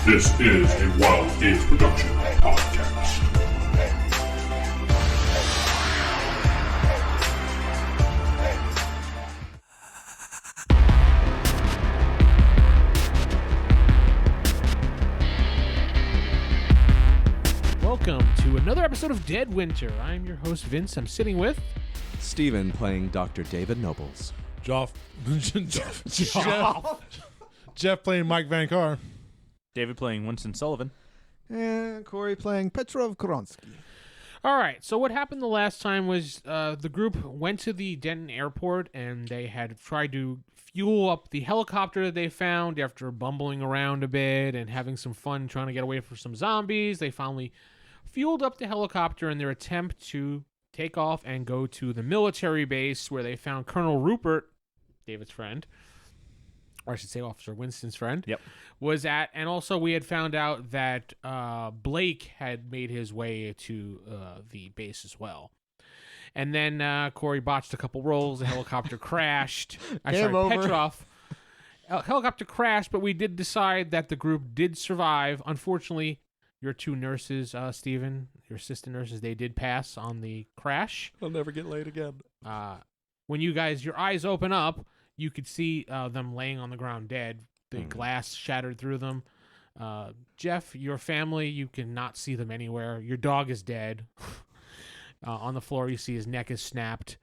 This is a Wild Age Production podcast. Welcome to another episode of DeadWinter. I'm your host, Vince. I'm sitting with... Steven playing Dr. David Nobles. Jeff playing Mike Bencarr. David playing Winston Sullivan. And Corey playing Petrov Kransky. All right, so what happened the last time was the group went to the Denton airport and they had tried to fuel up the helicopter that they found after bumbling around a bit and having some fun trying to get away from some zombies. They finally fueled up the helicopter in their attempt to take off and go to the military base where they found Colonel Rupert, David's friend, or I should say Officer Winston's friend, was at. And also we had found out that Blake had made his way to the base as well. And then Corey botched a couple rolls. The helicopter crashed. Petrov. Helicopter crashed, but we did decide that the group did survive. Unfortunately, your two nurses, Steven, your assistant nurses, they did pass on the crash. I'll never get laid again. When you guys, your eyes open up, you could see them laying on the ground dead. The glass shattered through them. Jeff, your family, you cannot see them anywhere. Your dog is dead. On the floor, you see his neck is snapped.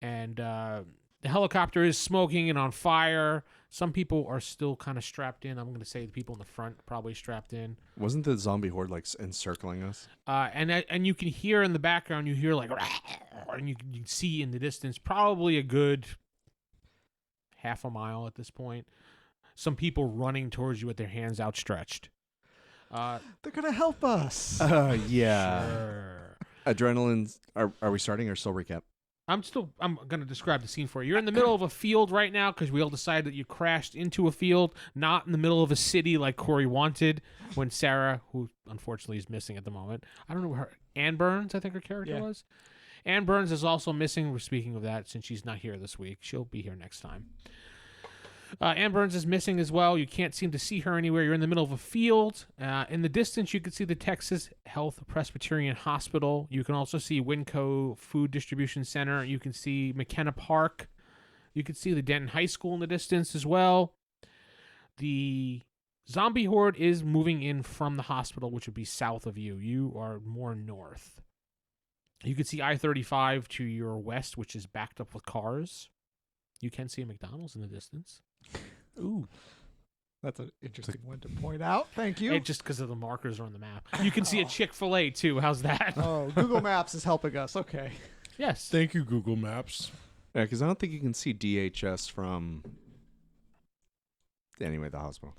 And the helicopter is smoking and on fire. Some people are still kind of strapped in. I'm going to say the people in the front probably strapped in. Wasn't the zombie horde like encircling us? And you can hear in the background, you hear like, and you can see in the distance probably a good half a mile at this point. Some people running towards you with their hands outstretched. They're going to help us. Yeah. Sure. Adrenaline. Are we starting or still recap? I'm going to describe the scene for you. You're in the middle of a field right now because we all decided that you crashed into a field, not in the middle of a city like Corey wanted when Sarah, who unfortunately is missing at the moment. I don't know her. Ann Burns, I think her character was. Ann Burns is also missing. We're speaking of that since she's not here this week. She'll be here next time. Ann Burns is missing as well. You can't seem to see her anywhere. You're in the middle of a field. In the distance, you can see the Texas Health Presbyterian Hospital. You can also see WinCo Food Distribution Center. You can see McKenna Park. You can see the Denton High School in the distance as well. The zombie horde is moving in from the hospital, which would be south of you. You are more north. You can see I-35 to your west, which is backed up with cars. You can see a McDonald's in the distance. Ooh. That's an interesting one to point out. Thank you. Just because of the markers on the map. You can see a Chick-fil-A, too. How's that? Oh, Google Maps is helping us. Okay. Yes. Thank you, Google Maps. Yeah, because I don't think you can see DHS from the hospital.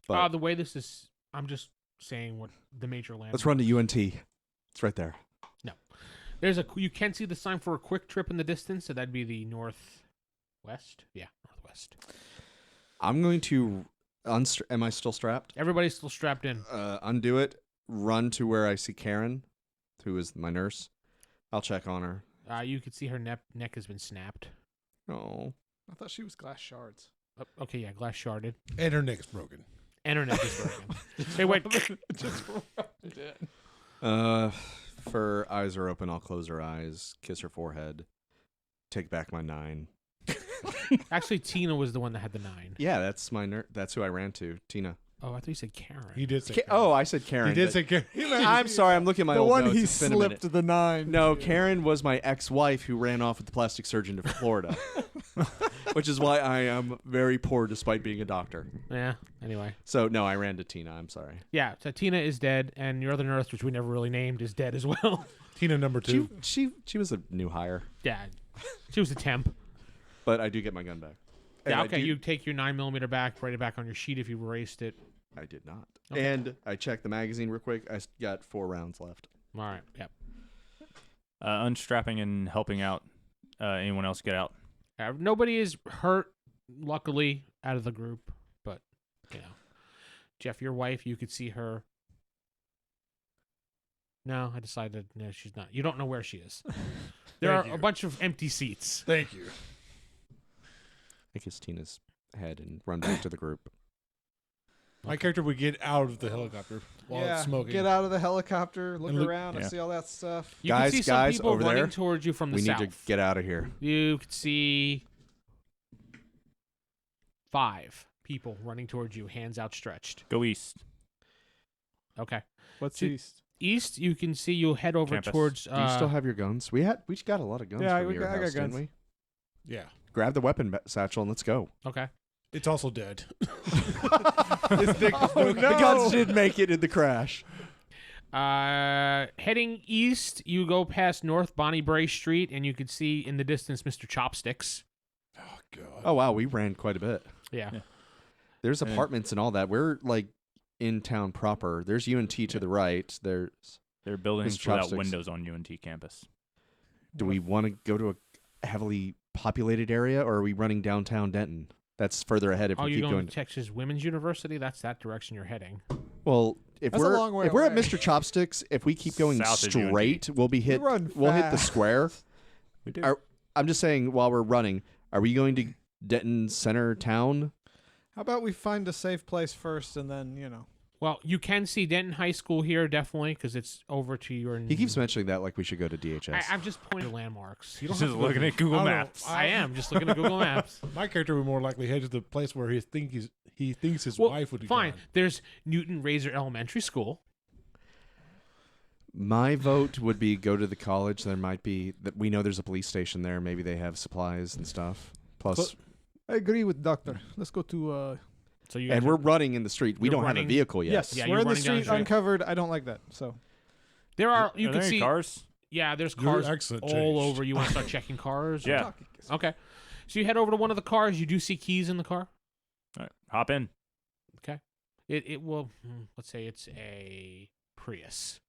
But The way this is, I'm just saying what the major land. let's run to UNT. It's right there. No. You can see the sign for a quick trip in the distance, so that'd be the northwest. Yeah, northwest. I'm going to am I still strapped? Everybody's still strapped in. Undo it. Run to where I see Karen, who is my nurse. I'll check on her. You can see her neck has been snapped. Oh. I thought she was glass shards. Okay, yeah, glass sharded. And her neck's broken. And her neck is broken. Hey, wait. If her eyes are open, I'll close her eyes, kiss her forehead, take back my 9. Actually, Tina was the one that had the 9. Yeah, that's my that's who I ran to, Tina. Oh, I thought you said Karen. He did say Karen. Oh, I said Karen. He did say Karen. I'm sorry, I'm looking at my The old one notes. he It's been a minute. slipped the 9. No, Karen was my ex-wife who ran off with the plastic surgeon to Florida, which is why I am very poor despite being a doctor. Yeah, anyway. So, no, I ran to Tina. I'm sorry. Yeah, so Tina is dead, and your other nurse, which we never really named, is dead as well. Tina number 2. She was a new hire. Yeah, she was a temp. But I do get my gun back. And Yeah, okay, you take your 9mm back, write it back on your sheet if you erased it. I did not. Okay. And I checked the magazine real quick. I got 4 rounds left. All right, yep. Unstrapping and helping out. Anyone else get out? Nobody is hurt, luckily, out of the group. But, Jeff, your wife, you could see her. No, I decided no, she's not. You don't know where she is. There are a bunch of empty seats. Thank you. I kiss Tina's head and run back to the group. My character would get out of the helicopter while it's smoking. Get out of the helicopter, look And look- around, and Yeah. see all that stuff. You Guys, can see some guys, people over running there. towards you from the We south. need to get out of here. You could see 5 people running towards you, hands outstretched. Go east. Okay. What's See- east? East, you can see you'll head over Campus. towards. Do you still have your guns? We got a lot of guns Yeah, from we your got- I got house, didn't guns. we? Yeah. Grab the weapon satchel and let's go. Okay. It's also dead. His dick is broken. The guns did make it in the crash. Heading east, you go past North Bonnie Bray Street, and you can see in the distance Mr. Chopsticks. Oh, God. Oh wow, we ran quite a bit. Yeah. Yeah. There's And- apartments and all that. We're like in town proper. There's UNT to the right. There's. There are buildings Mr. without Chopsticks. windows on UNT campus. Do we want to go to a heavily populated area, or are we running downtown Denton? That's further ahead if Oh, we you're keep going going. to Texas Women's University? That's that direction you're heading. Well, if That's a we're long way if we're at away. Mr. Chopsticks, if we keep going South of UNT. straight, we'll be hit. run We'll hit the fast. square. We do. I'm just saying, while we're running, are we going to Denton Center Town? How about we find a safe place first, and then Well, you can see Denton High School here, definitely, because it's over to your... He keeps mentioning that like we should go to DHS. I'm just pointing to landmarks. You don't Just have to go looking to- at Google I don't know. Maps. I am just looking at Google Maps. My character would more likely head to the place where he thinks his Well, wife would be fine. gone. There's Newton Razor Elementary School. My vote would be go to the college. There might be that we know there's a police station there. Maybe they have supplies and stuff. Plus, I agree with Doctor. Let's go to. So you guys and are- we're running in the street. We You're don't have running- a vehicle yet. Yes, Yeah, we're you're in the running down the street street. uncovered. I don't like that. So there are you Are can there any see cars? Yeah, there's Your cars accent all changed. over. You want to start checking cars? Yeah. Okay. So you head over to one of the cars. You do see keys in the car. All right, hop in. Okay. It will. Let's say it's a Prius.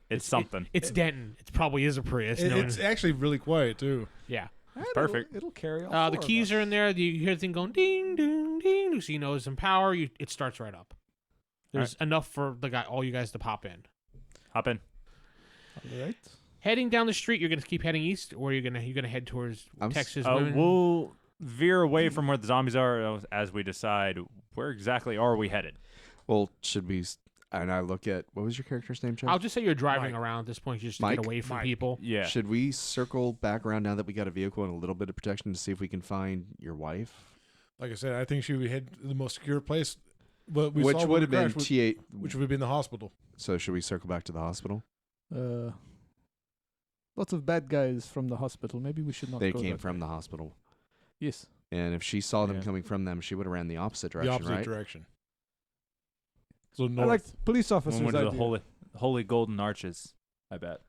It's something. It's Denton. It probably is a Prius. It's actually really quiet, too. Yeah. perfect. It'll carry all The four of keys us. are in there. You hear the thing going ding, ding, ding. So you know there's some power. It starts right up. There's enough for all you guys to pop in. Hop in. All right. Heading down the street, you're gonna keep heading east, or you're gonna head towards Texas. Women? We'll veer away from where the zombies are as we decide where exactly are we headed. Well, should we? And I look at what was your character's name, Jeff? I'll just say you're driving Mike. around at this point, just to Mike? get away from Mike. people. Yeah. Should we circle back around now that we got a vehicle and a little bit of protection to see if we can find your wife? Like I said, I think she would head to the most secure place. But we Which saw would when have we been crashed, T8. which would have been the hospital. So should we circle back to the hospital? Lots of bad guys from the hospital. Maybe we should not. They go came that from way. the hospital. Yes. And if she saw them Yeah. coming from them, she would have ran the opposite The direction, opposite right? direction. So I north. like police officers' One of the idea. holy golden arches. I bet.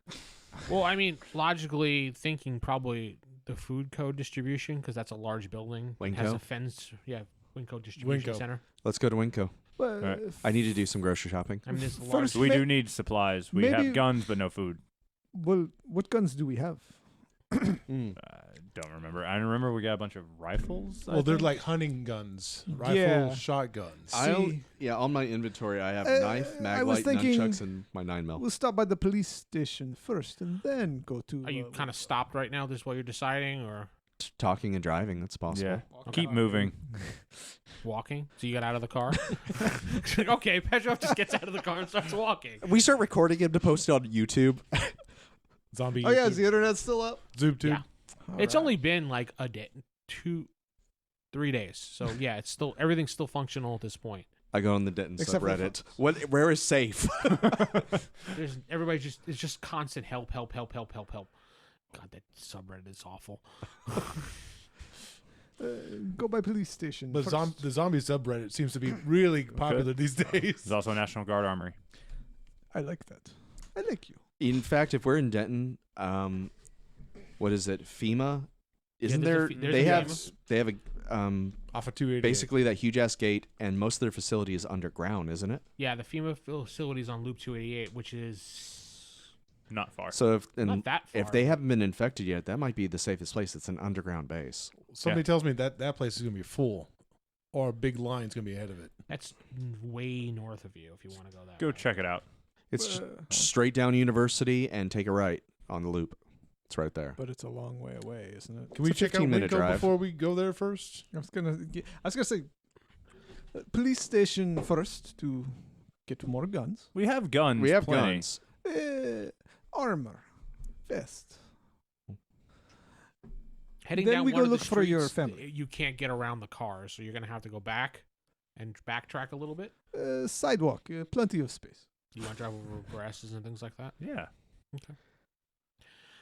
Well, I mean, logically thinking, probably the food code distribution, because that's a large building. It has WinCo? a fence. Yeah, WinCo distribution WinCo. center. Let's go to WinCo. Well, Right. I need to do some grocery shopping. I mean, there's a First- large. So we May- do need supplies. We maybe- have guns, but no food. Well, what guns do we have? I don't remember. I remember we got a bunch of rifles. I Well, they're think. like hunting guns, rifles, Yeah. shotguns. On my inventory, I have knife, I mag was light, thinking- nunchucks, and my 9mm. We'll stop by the police station first, and then go to. Are you kind of stopped right now? This while you're deciding, or Talking and driving, that's possible. Yeah. Okay. Keep moving. walking? So you got out of the car. Okay, Petrov just gets out of the car and starts walking. We start recording him to post it on YouTube. Zombie. Oh yeah, YouTube. is the internet still up? ZoobTube. Yeah. It's only been like a day, 3 days. So yeah, it's still everything's still functional at this point. I go on the Denton Except for subreddit. Where is safe? There's everybody's just it's just constant help. God, that subreddit is awful. Go by police station. But first. the zombie subreddit seems to be really popular these days. There's also a National Guard armory. I like that. I like you. In fact, if we're in Denton, what is it? FEMA? Isn't there's a there? there's They a have FEMA. they have a Off of 288. basically that huge ass gate, and most of their facility is underground, isn't it? Yeah, the FEMA facility's on Loop 288, which is Not far. So not that far. if they haven't been infected yet, that might be the safest place. It's an underground base. Somebody tells me that place is going to be full, or a big line's going to be ahead of it. That's way north of you if you want to go that Go way. check it out. It's just straight down University and take a right on the loop. It's right there. But it's a long way away, isn't it? Can we It's a check out 15-minute WinCo drive. before we go there first? I was gonna say, Police station first to get more guns. We have guns. We have plenty. guns. Armor. Vest. Heading Then down we one go of the look for your streets, family. You can't get around the cars, so you're gonna have to go back and backtrack a little bit. Sidewalk. Plenty of space. You want to drive over grasses and things like that. Yeah.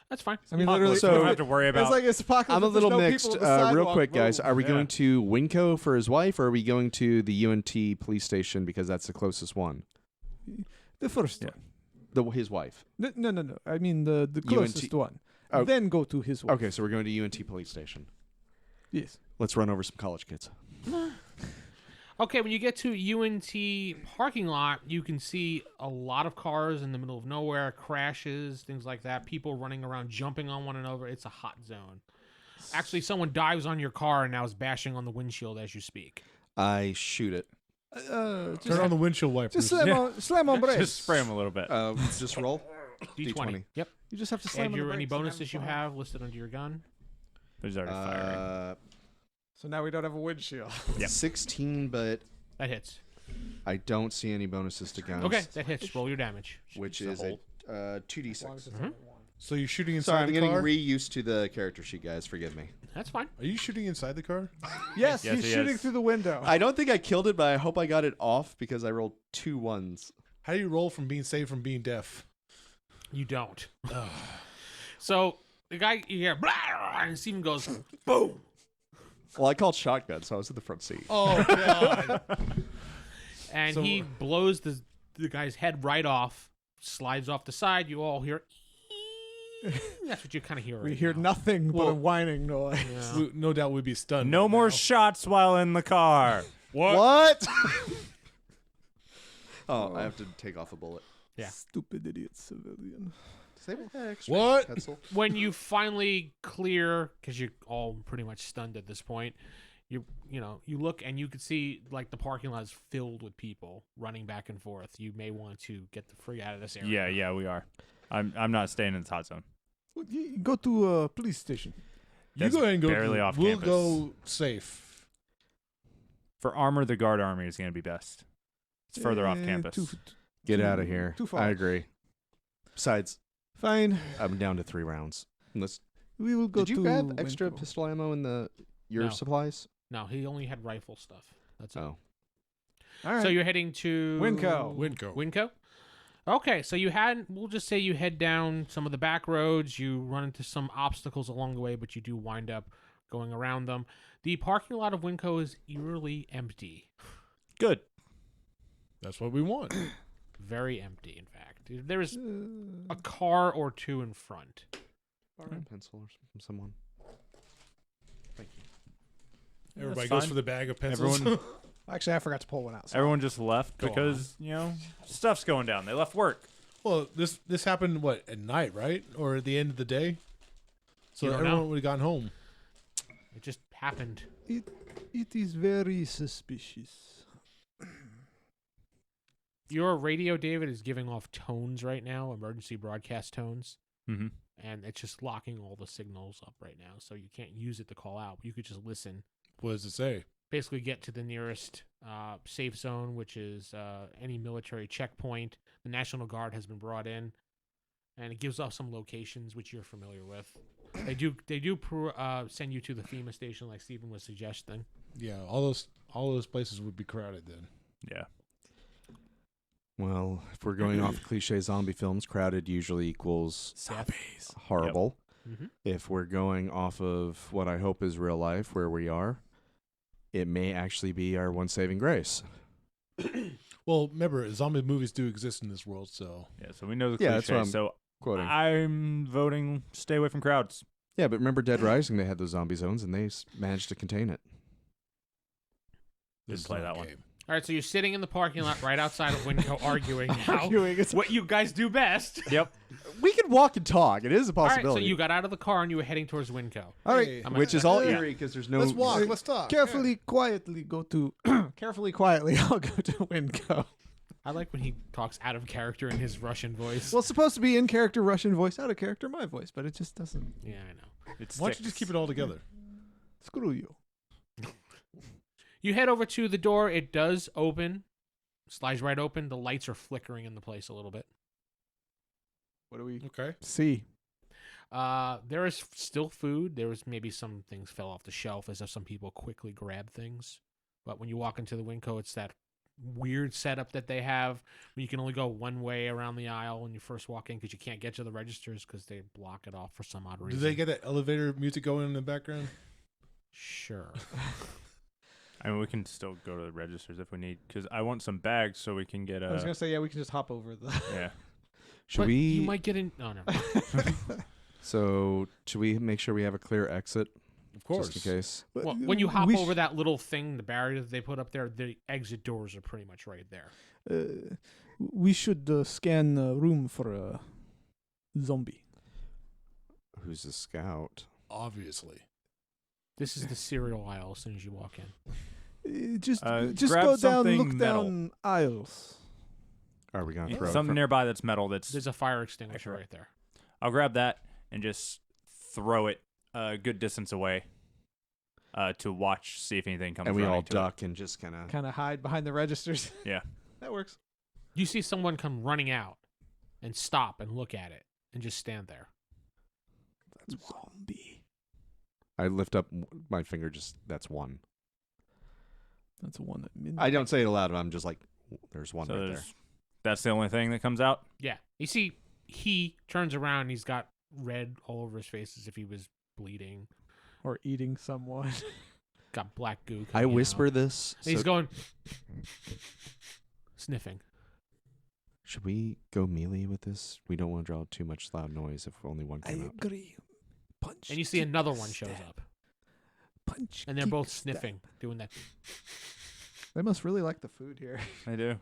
That's fine. I mean, Apocalypse, literally, we don't have to worry about. it's like it's apocalypse. I'm a if there's little no mixed. people on the Real sidewalk. quick, guys. Boom. Are we Yeah. going to WinCo for his wife, or are we going to the UNT police station because that's the closest one? The first Yeah. His wife. one. No. I mean the closest one. Oh. Then go to his wife. Okay, so we're going to UNT police station. Yes. Let's run over some college kids. Okay, when you get to UNT parking lot, you can see a lot of cars in the middle of nowhere, crashes, things like that. People running around, jumping on one another. It's a hot zone. Actually, someone dives on your car and now is bashing on the windshield as you speak. I shoot it. Turn on the windshield wipers. Just slam on brakes. Just spray them a little bit. Just roll. D20. Yep. You just have to slam And on the your any brakes and bonuses you fun. have listed under your gun. There's already firing. So now we don't have a windshield. Yep. 16, but That hits. I don't see any bonuses to guns. Okay, that hits. Roll your damage. Which is a 2d6. So you're shooting inside Sorry, I'm the getting car? reused to the character sheet, guys. Forgive me. That's fine. Are you shooting inside the car? Yes, Yes, he's he shooting is. through the window. I don't think I killed it, but I hope I got it off because I rolled 2 1s. How do you roll from being saved from being deaf? You don't. So the guy, you hear, blah, and Steven goes, boom. Well, I called shotgun, so I was in the front seat. Oh, God. And So- he blows the guy's head right off, slides off the side. You all hear, that's what you kind of hear. We right hear now. nothing but a Well- whining noise. Yeah. No doubt we'd be stunned. No right more now. shots while in the car. What? Oh, I have to take off a bullet. Yeah. Stupid idiot civilian. Disable extra What? pencil. When you finally clear, because you're all pretty much stunned at this point, you look and you can see like the parking lot is filled with people running back and forth. You may want to get the frig out of this area. Yeah, we are. I'm not staying in the hot zone. Well, you go to a police station. You That's go ahead and go. barely off we'll campus. go safe. For armor, the guard army is going to be best. It's further off campus. Get out of here. Too far. I agree. Besides, Fine. I'm down to 3 rounds. We will go Did you to grab extra WinCo. pistol ammo in your No. supplies? No, he only had rifle stuff. That's it. Oh. All right. So you're heading to WinCo. WinCo. Okay, so we'll just say you head down some of the back roads. You run into some obstacles along the way, but you do wind up going around them. The parking lot of WinCo is eerily empty. Good. That's what we want. Very empty, in fact. There is a car or two in front. Borrow a pencil or from someone. Everybody That's goes fine. for the bag of pencils. Everyone, Actually, I forgot to pull one out. So. everyone just left Go because stuff's going down. They left work. Well, this happened at night, right, or at the end of the day? So You don't everyone know. would have gone home. It just happened. It is very suspicious. Your radio, David, is giving off tones right now, emergency broadcast tones, Mm-hmm. and it's just locking all the signals up right now, so you can't use it to call out. You could just listen. What does it say? Basically get to the nearest safe zone, which is any military checkpoint. The National Guard has been brought in, and it gives off some locations which you're familiar with. They do send you to the FEMA station, like Stephen was suggesting. Yeah, all those places would be crowded then. Yeah. Well, if we're going off cliche zombie films, crowded usually equals Zombies. horrible. Mm-hmm. If we're going off of what I hope is real life, where we are, it may actually be our one saving grace. Well, remember, zombie movies do exist in this world, so Yeah. So we know the Yeah, that's cliche. what I'm So Quoting. I'm voting stay away from crowds. Yeah, but remember Dead Rising? They had those zombie zones, and they managed to contain it. this Didn't play is our that one. game. All right, so you're sitting in the parking lot right outside of WinCo arguing now. Arguing, it's- What you guys do best. Yep. We can walk and talk. It is a All right, so possibility. you got out of the car and you were heading towards WinCo. All right. Hey, I'm which is all Yeah. eerie because there's no. let's walk. Let's talk. Carefully, quietly go to. Carefully, quietly, I'll go to WinCo. I like when he talks out of character in his Russian voice. Well, it's supposed to be in character Russian voice, out of character my voice, but it just doesn't. Yeah, I know. It Why don't you just keep it all together? Screw you. You head over to the door. It does open. Slides right open. The lights are flickering in the place a little bit. What do we Okay. see? There is still food. There was maybe some things fell off the shelf as if some people quickly grab things. But when you walk into the WinCo, it's that weird setup that they have where you can only go one way around the aisle when you first walk in because you can't get to the registers because they block it off for some odd Do reason. they get that elevator music going in the background? Sure. I mean, we can still go to the registers if we need, because I want some bags so we can get I was gonna say, yeah, we can just hop over the. yeah. Should But we? You might get in. Oh, no. So should we make sure we have a clear exit? Of course. Just in case. Well, when you hop over that little thing, the barrier that they put up there, the exit doors are pretty much right there. We should scan the room for a zombie. Who's the scout? Obviously. This is the cereal aisle as soon as you walk in. Just grab go down, something look metal. down aisles. Are we gonna Yeah, throw something from- nearby that's metal. That's. There's a fire extinguisher Sure. right there. I'll grab that and just throw it a good distance away to watch, see if anything comes. And we all running to it. duck and just kind of. Kind of hide behind the registers. Yeah. That works. You see someone come running out and stop and look at it and just stand there. Zombie. I lift up my finger. Just that's one. That's one at midnight. I don't say it aloud. But I'm just like, there's one So right there. there's- that's the only thing that comes out. Yeah. You see, he turns around and he's got red all over his face as if he was bleeding. Or eating someone. Got black goo. I coming whisper out. this. And he's so- going, sniffing. Should we go melee with this? We don't want to draw too much loud noise if only one I came out. agree. Punch. And you see kick, another one shows stab. up. Punch. And they're kick, both stab. sniffing, doing that. They must really like the food here. I do.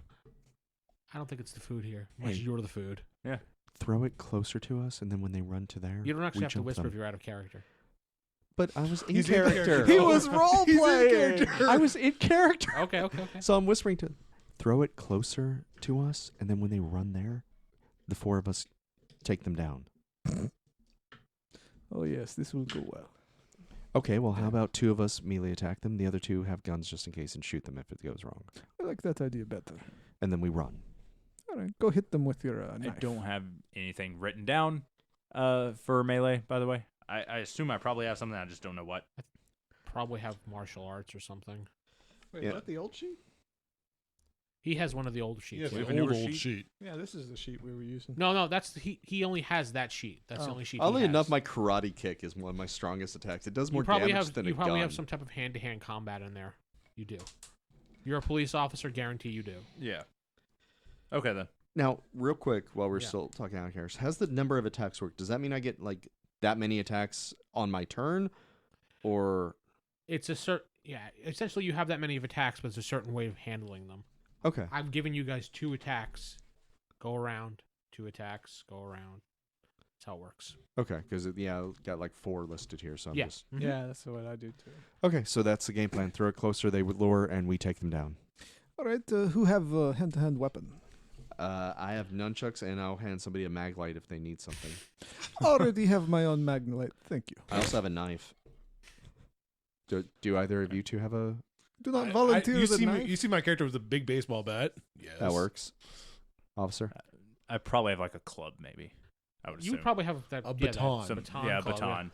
I don't think it's the food here. Much Hey. you're the food. Throw it closer to us, and then when they run to there, You don't actually we have to jump whisper them. if you're out of character. But I was in He's in character. character. He was role He's in playing. character. I was in character. Okay. So I'm whispering to throw it closer to us, and then when they run there, the four of us take them down. Oh yes, this will go well. Okay, well, how about two of us melee attack them? The other two have guns just in case and shoot them if it goes wrong. I like that idea better. And then we run. All right, go hit them with your I knife. don't have anything written down for melee, by the way. I assume I probably have something. I just don't know what. Probably have martial arts or something. Wait, Yeah. is that the old sheet? He has one of the older sheets. Yes, We the have a newer old sheet? sheet. Yeah, this is the sheet we were using. No, that's he only has that sheet. That's the Oh. only sheet. Oddly he has. enough, my karate kick is one of my strongest attacks. It does more you probably damage have than you a probably gun. have some type of hand-to-hand combat in there. You do. You're a police officer. Guarantee you do. Yeah. Okay then. Now, real quick, while we're Yeah. still talking out here, has the number of attacks worked? Does that mean I get like that many attacks on my turn, or It's a certain essentially you have that many of attacks, but it's a certain way of handling them. okay? I'm giving you guys 2 attacks. Go around. 2 attacks. Go around. That's how it works. Okay, because I've got like 4 listed here, so I'm Yeah. just Mhm. Yeah, that's what I do too. okay. So that's the game plan. Throw it closer, they would lure, and we take them down. All right, who have a hand-to-hand weapon? I have nunchucks, and I'll hand somebody a mag light if they need something. Already have my own magnolite. Thank you. I also have a knife. Do either of you two have a? Do not volunteer you the see knife. you see my character with a big baseball bat. Yes. That works, officer. I probably have like a club, maybe. I would You assume. would probably have that A yeah, that baton. Some, baton yeah, club, baton.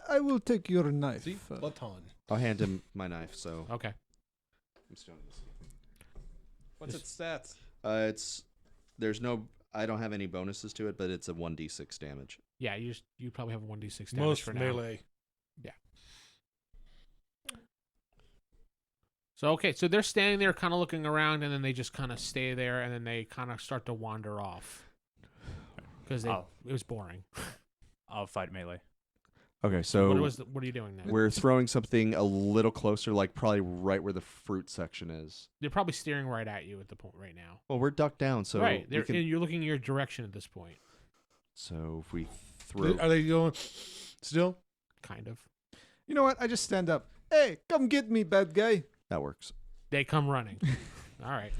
I will take your knife. See, baton. I'll hand him my knife. So Okay. I'm still on this. What's its stats? I don't have any bonuses to it, but it's a 1d6 damage. Yeah, you probably have a 1d6 damage Most for now. melee. So so they're standing there, kind of looking around, and then they just kind of stay there, and then they kind of start to wander off because it was boring. I'll fight melee. Okay, so What are you doing now? we're throwing something a little closer, like probably right where the fruit section is. They're probably staring right at you at the point right now. Well, we're ducked down, so right, we can, and you're looking in your direction at this point, so if we throw, Are they going still? kind of. You know what? I just stand up. Hey, come get me, bad guy. that works. They come running. All right.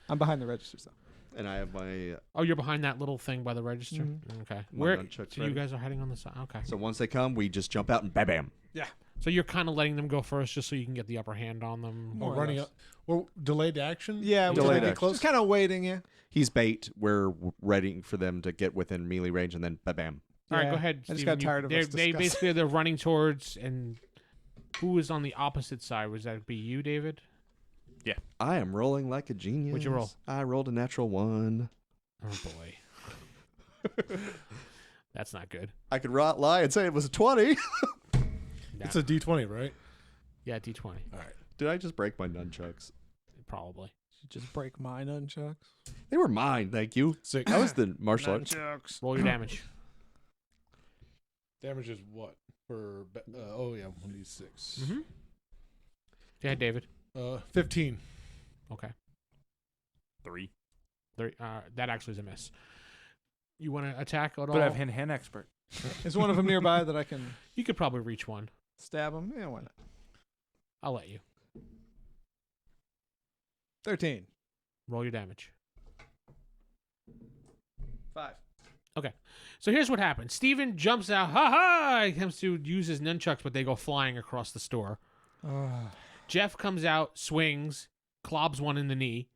I'm behind the registers though. And I have my Oh, you're behind that little thing by the register. Mhm. Okay. My Where? nunchucks So you ready. guys are hiding on the side. Okay. so once they come, we just jump out and bam, bam. Yeah. So you're kind of letting them go first just so you can get the upper hand on them. More We're or running less. up. We're delayed action. Yeah, Delayed we're action. close. Just kind of waiting. Yeah. He's bait. We're ready for them to get within melee range, and then bam. All right, Yeah. go ahead. I just Steven. got tired of us They discussing. basically they're running towards, and who is on the opposite side? Was that be you, David? I am rolling like a genius. What'd you roll? I rolled a natural 1. Oh boy, that's not good. I could lie and say it was a 20. It's a D20, right? Yeah, D20 All right. Did I just break my nunchucks? probably. Just break my nunchucks. They were mine, thank you. 6. I was the martial arts. Roll your damage. Damage is what? For 1d6. Mm-hmm. Go ahead, David. 15. Okay. 3. That actually is a miss. You want to attack at all? But I have hand expert. Is one of them nearby that I can You could probably reach one. stab him? Yeah, why not? I'll let you. 13. Roll your damage. 5. So here's what happens. Steven jumps out. Ha ha! He comes to use his nunchucks, but they go flying across the store. Jeff comes out, swings, clobs one in the knee.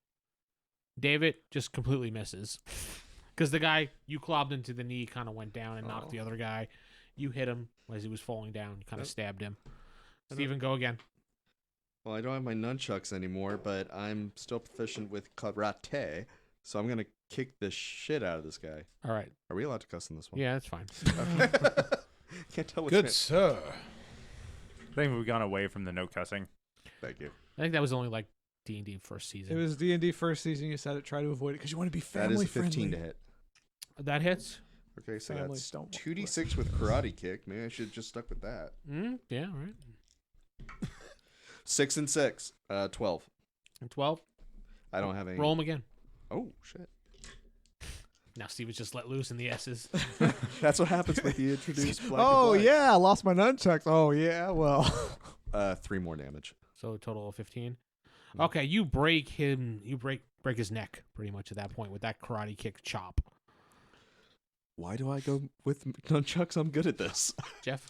David just completely misses. Because the guy you clobbed into the knee kind of went down and knocked the other guy. You hit him as he was falling down. You kind of stabbed him. Steven, go again. Well, I don't have my nunchucks anymore, but I'm still proficient with karate, so I'm going to kick the shit out of this guy. All right. Are we allowed to cuss in this one? Yeah, that's fine. Can't tell which Good man- sir. I think we've gone away from the no cussing. Thank you. I think that was only like D&D first It season. was D&D first season. You said it. Try to avoid it because you want to be That family is a 15 friendly. to hit. That hits? Okay, so Families that's don't 2d6 with karate kick. Maybe I should have just stuck with that. Yeah, all right. 6 and 6. 12. And 12? I don't have any. Roll them again. Oh, shit. Now Steven's just let loose in the S's. That's what happens when you introduce black Oh and yeah, I lost my nunchucks. Oh yeah, well. black. 3 more damage. So a total of 15. Okay, you break him. You break his neck pretty much at that point with that karate kick chop. Why do I go with nunchucks? I'm good at this. Jeff?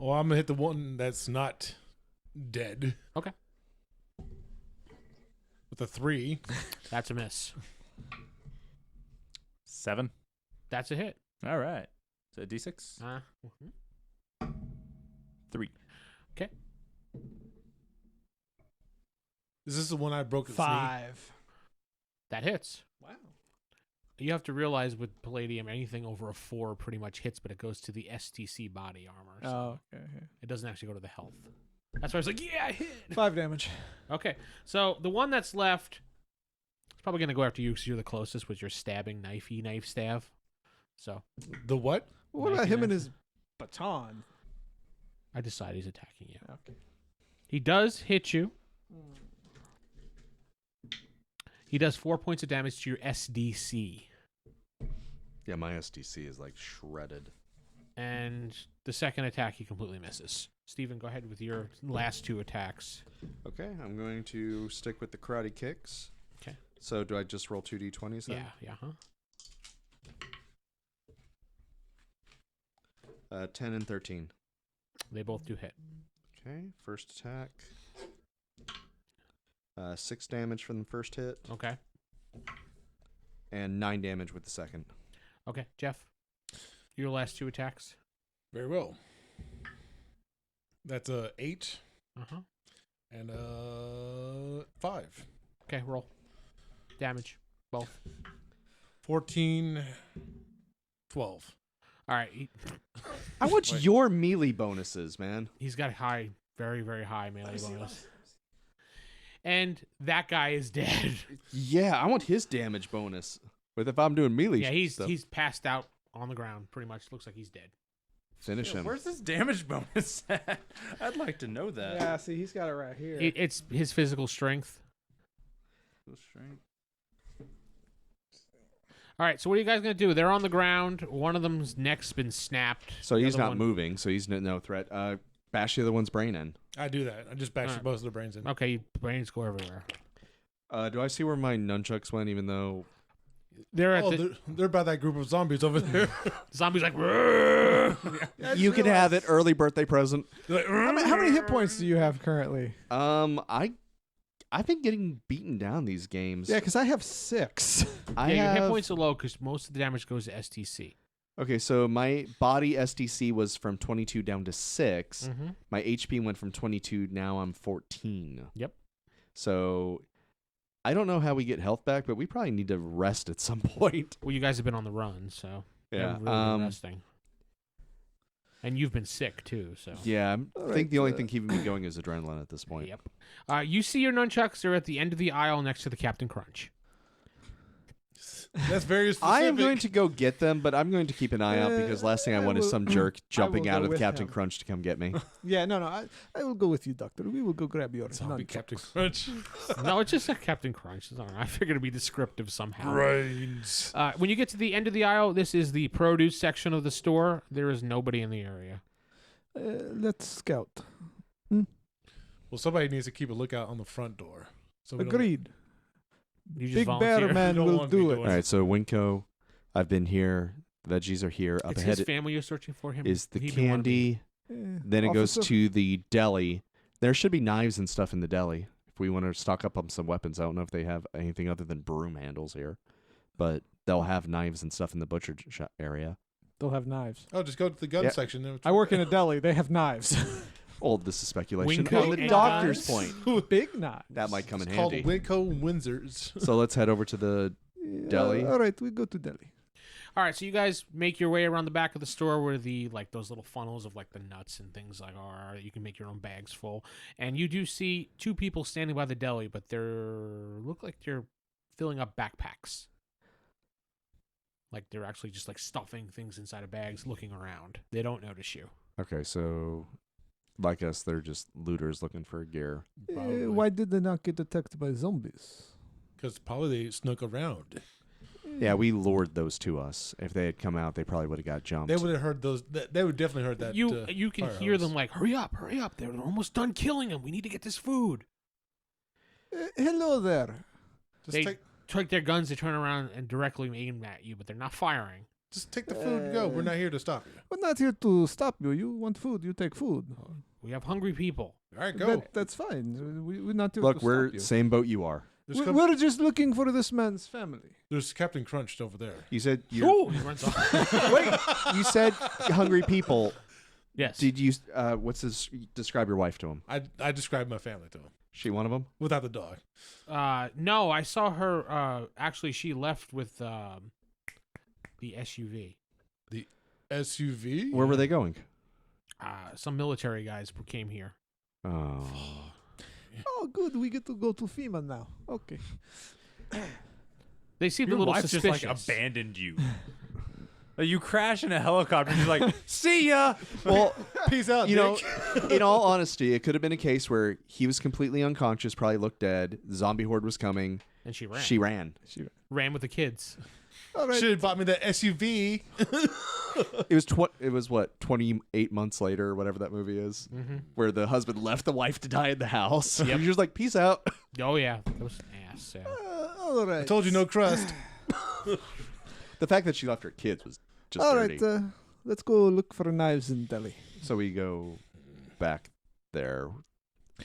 Oh, I'm going to hit the one that's not dead. Okay. With a 3. That's a miss. 7. That's a hit. All right. So D6. 3. Is this the one I broke at 5. That hits. Wow. You have to realize with Palladium, anything over a 4 pretty much hits, but it goes to the STC body armor. So Oh, okay. it doesn't actually go to the health. That's why I was like, yeah, I hit. 5 damage. Okay, so the one that's left is probably going to go after you because you're the closest with your stabbing knife staff. So 3? The what? What about him and his baton? I decide he's attacking you. Okay. He does hit you. He does 4 points of damage to your SDC. Yeah, my SDC is like shredded. And the second attack, he completely misses. Steven, go ahead with your last 2 attacks. Okay, I'm going to stick with the karate kicks. Okay. So do I just roll 2d20s then? Yeah, huh? 10 and 13. They both do hit. Okay, first attack. 6 damage from the first hit, Okay. and 9 damage with the second. Okay, Jeff, your last 2 attacks. Very well. That's a 8 Uh-huh. and a 5. Okay, roll. Damage. Both. 14, 12. All right, I want your melee bonuses, man. he's got high, very, very high melee bonus. And that guy is dead. Yeah, I want his damage bonus. With if I'm doing melee Yeah, he's stuff. he's passed out on the ground. Pretty much looks like he's dead. Finish him. Where's this damage bonus at? I'd like to know that. Yeah, see, he's got it right here. It's his physical strength. All right, so what are you guys gonna do? They're on the ground. One of them's neck's been snapped. So The he's other not one- moving, so he's no threat. Bash the other one's brain in. I do that. I just bash Alright. both of their brains in. Okay, brains go everywhere. Do I see where my nunchucks went, even though... They're at Oh, the they're by that group of zombies over there. zombies like. "Rrrr!" You can have it. Early birthday present. How many hit points do you have currently? I've been getting beaten down these games. Yeah, because I have 6. I Your hit have. points are low because most of the damage goes to STC. Okay, so my body SDC was from 22 down to 6. Mm-hmm. My HP went from 22. Now I'm 14. Yep. So I don't know how we get health back, but we probably need to rest at some point. Well, you guys have been on the run, so you Yeah. haven't really been resting. And you've been sick too, so. Yeah, I think the right, only thing keeping me going is adrenaline at this point. Yep. You see your nunchucks are at the end of the aisle next to the Captain Crunch. That's very specific. I am going to go get them, but I'm going to keep an eye out because last thing I want is some jerk jumping will out go of the with Captain him. Crunch to come get me. Yeah, no. I will go with you, Doctor. We will go grab your Zombie nunchucks. Captain Crunch. No, it's just a Captain Crunch. It's all right. I figured it'd be descriptive somehow. Brains. When you get to the end of the aisle, this is the produce section of the store. There is nobody in the area. Let's scout. Well, somebody needs to keep a lookout on the front door. So we don't- Agreed. You just Big volunteer. Bear Man don't will want me do it. doing All right, so Winco, I've been here. Veggies are here. Up It's ahead his family you're searching for him. is the He didn't wanna be- candy. Then it goes to the deli. There should be knives and stuff in the deli. If we want to stock up on some weapons, I don't know if they have anything other than broom handles here, but they'll have knives and stuff in the butcher shop area. They'll have knives. Oh, just go to the gun Yeah. section. I work in a deli. They have knives. Oh, this is speculation. Winco On the and doctor's guns? point, Big knives. that might come in It's called handy. Winco Windsors. So let's head over to the deli. All right, we go to deli. All right, so you guys make your way around the back of the store where the like those little funnels of like the nuts and things like are. You can make your own bags full, and you do see 2 people standing by the deli, but look like they're filling up backpacks. Like they're actually just like stuffing things inside of bags, looking around. They don't notice you. Okay, so like us, they're just looters looking for gear. Why did they not get attacked by zombies? Because probably they snuck around. Yeah, we lured those to us. If they had come out, they probably would have got jumped. They would have heard those. They would definitely heard that. You can fire hear hose. them like, hurry up! They're almost done killing him. We need to get this food. Hello there. Just Take their guns, they turn around and directly aim at you, but they're not firing. take the food and go. We're not here to stop you. We're not here to stop you. You want food, you take food. We have hungry people. All right, go. That's fine. We're not here Look, to we're stop you. same boat you are. We're just looking for this man's family. There's Captain Crunched over there. You said you Ooh, he runs off. wait. You said hungry people. Yes. Did you? What's this? Describe your wife to him. I described my family to him She one of them? without the dog. No, I saw her. Actually, she left with the SUV. SUV. Where were they going? Some military guys came here. Oh, Oh, good. We get to go to FEMA now. Okay. They seemed a Your little wife just suspicious. like abandoned you. Like, you crash in a helicopter and she's like, see ya. well, Peace out. you know, Dick. in all honesty, it could have been a case where he was completely unconscious, probably looked dead. The zombie horde was coming. And she ran. She ran. ran with the kids. All right. Should have bought me that SUV. It was what 28 months later, or whatever that movie is, Mm-hmm. where the husband left the wife to die in the house. Yep. You're just like, peace out. Oh yeah, that was an ass. Yeah. All right. I told you no crust. The fact that she left her kids was just All dirty. right. Let's go look for knives in deli. So we go back there.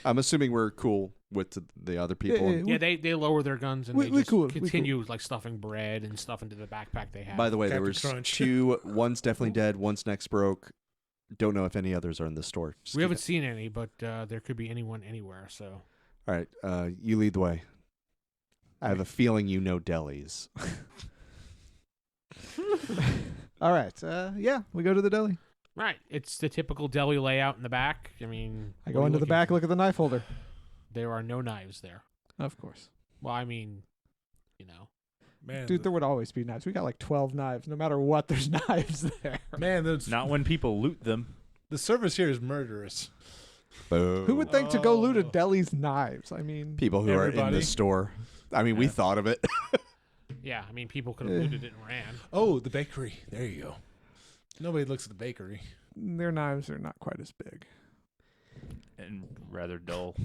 I'm assuming we're cool with the other people. Yeah, Yeah, they lower their guns and we- they we just cool, we continue like stuffing bread and stuff into the backpack they have. By the way, there Captain was Crunch. 2. One's definitely dead. One's neck's broke. Don't know if any others are in the store. Just we keep haven't it- seen any, but there could be anyone anywhere. So All right, you lead the way. I have a feeling you know delis. All right. Yeah, we go to the deli. right, it's the typical deli layout in the back. I mean, I what go are you into the looking back, for? look at the knife holder. There are no knives there. Of course. Well, I mean, you know, Man, Dude, there would always be knives. We got like 12 knives. No matter what, there's knives there. man, Not when people loot them. the service here is murderous. Boom. Who would think to go loot a Oh. deli's knives? I mean, People who are in Everybody. the store. I mean, we Yeah. thought of it. yeah. I mean, people could have looted it and ran. Oh, the bakery. There you go. Nobody looks at the bakery. their knives are not quite as big. And rather dull.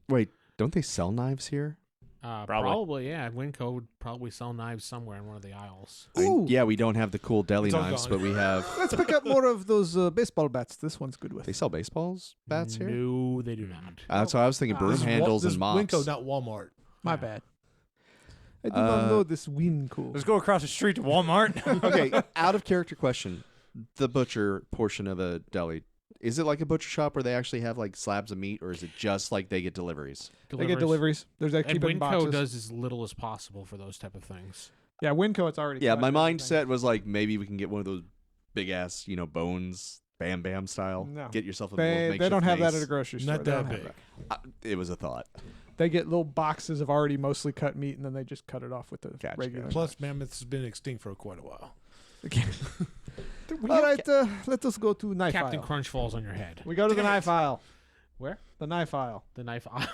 Wait, don't they sell knives here? Probably, yeah. WinCo would probably sell knives somewhere in one of the aisles. Ooh. Yeah, we don't have the cool deli It's all knives, gone. but we have. Let's pick up more of those baseball bats. This one's good with. They sell baseballs bats here. No, they do not. That's why I was thinking broom This is handles this and mops. WinCo, not Walmart. My Yeah. bad. I do not know this WinCo. Let's go across the street to Walmart. Okay, out of character question. The butcher portion of a deli, is it like a butcher shop where they actually have like slabs of meat, or is it just like they get deliveries? They get deliveries. There's actually And been WinCo boxes. does as little as possible for those type of things. Yeah, WinCo, it's already. Yeah, cut my and everything. mindset was like maybe we can get one of those big ass, bones, Bam Bam style. No. Get yourself a little They makeshift don't have that mace. at a grocery store. Not They that don't have big. that. It was a thought. They get little boxes of already mostly cut meat, and then they just cut it off with the Gotcha, regular. gotcha. Plus, mammoths has been extinct for quite a while. All right, let us go to knife Captain aisle. Crunch falls on your head. We go to the knife aisle. Where? The knife aisle. The knife aisle.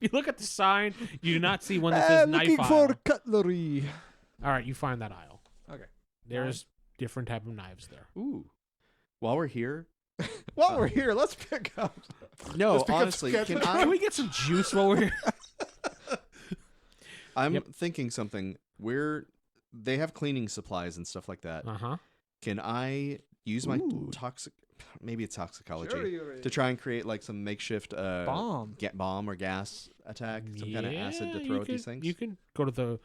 You look at the sign, you do not see one that says knife looking aisle. for cutlery. All right, you find that aisle. Okay. There's different type of knives there. Ooh. While we're here, While we're here, let's pick up. no, Let's pick up honestly, sketch- can Can we I? get some juice while we're here? I'm Yep. thinking something. They have cleaning supplies and stuff like that. Uh-huh. Can I use my Ooh. maybe it's toxicology to try and create like some makeshift Bomb. bomb or gas attack, some kind of acid to throw at these things? You can go to the...